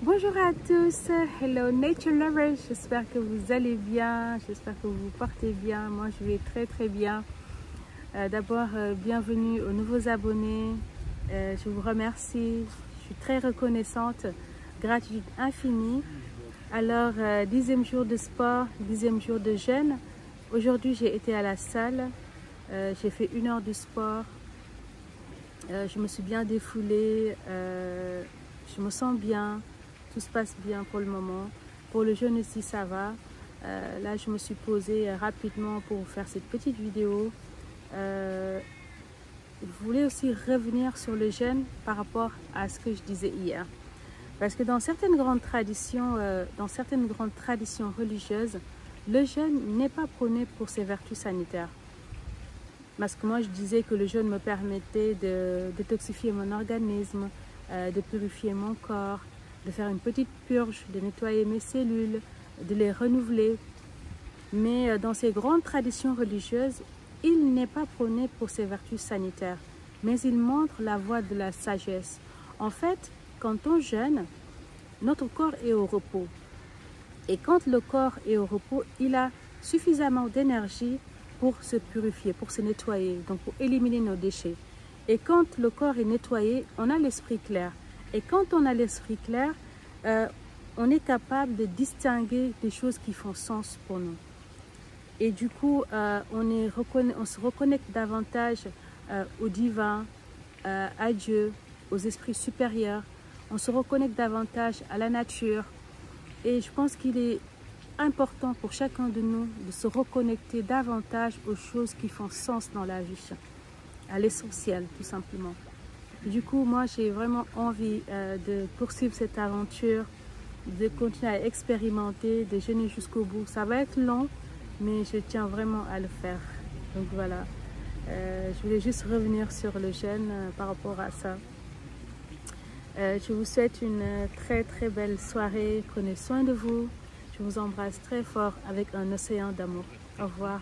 Bonjour à tous, hello nature lovers, j'espère que vous allez bien, j'espère que vous portez bien. Moi je vais très bien. D'abord bienvenue aux nouveaux abonnés, je vous remercie, je suis très reconnaissante, gratitude infinie. Alors 10e jour de sport, 10e jour de jeûne. Aujourd'hui j'ai été à la salle, j'ai fait 1 heure de sport, je me suis bien défoulée, je me sens bien. Tout se passe bien pour le moment. Pour le jeûne aussi, ça va. Là, je me suis posée rapidement pour faire cette petite vidéo. Je voulais aussi revenir sur le jeûne par rapport à ce que je disais hier. Parce que dans certaines grandes traditions religieuses, le jeûne n'est pas prôné pour ses vertus sanitaires. Parce que moi, je disais que le jeûne me permettait de détoxifier mon organisme, de purifier mon corps, de faire une petite purge, de nettoyer mes cellules, de les renouveler. Mais dans ces grandes traditions religieuses, il n'est pas prôné pour ses vertus sanitaires, mais il montre la voie de la sagesse. En fait, quand on jeûne, notre corps est au repos. Et quand le corps est au repos, il a suffisamment d'énergie pour se purifier, pour se nettoyer, donc pour éliminer nos déchets. Et quand le corps est nettoyé, on a l'esprit clair. Et quand on a l'esprit clair, on est capable de distinguer des choses qui font sens pour nous. Et du coup, on se reconnecte davantage au divin, à Dieu, aux esprits supérieurs. On se reconnecte davantage à la nature. Et je pense qu'il est important pour chacun de nous de se reconnecter davantage aux choses qui font sens dans la vie, à l'essentiel, tout simplement. Du coup, moi, j'ai vraiment envie de poursuivre cette aventure, de continuer à expérimenter, de jeûner jusqu'au bout. Ça va être long, mais je tiens vraiment à le faire. Donc voilà, je voulais juste revenir sur le jeûne par rapport à ça. Je vous souhaite une très belle soirée. Prenez soin de vous. Je vous embrasse très fort avec un océan d'amour. Au revoir.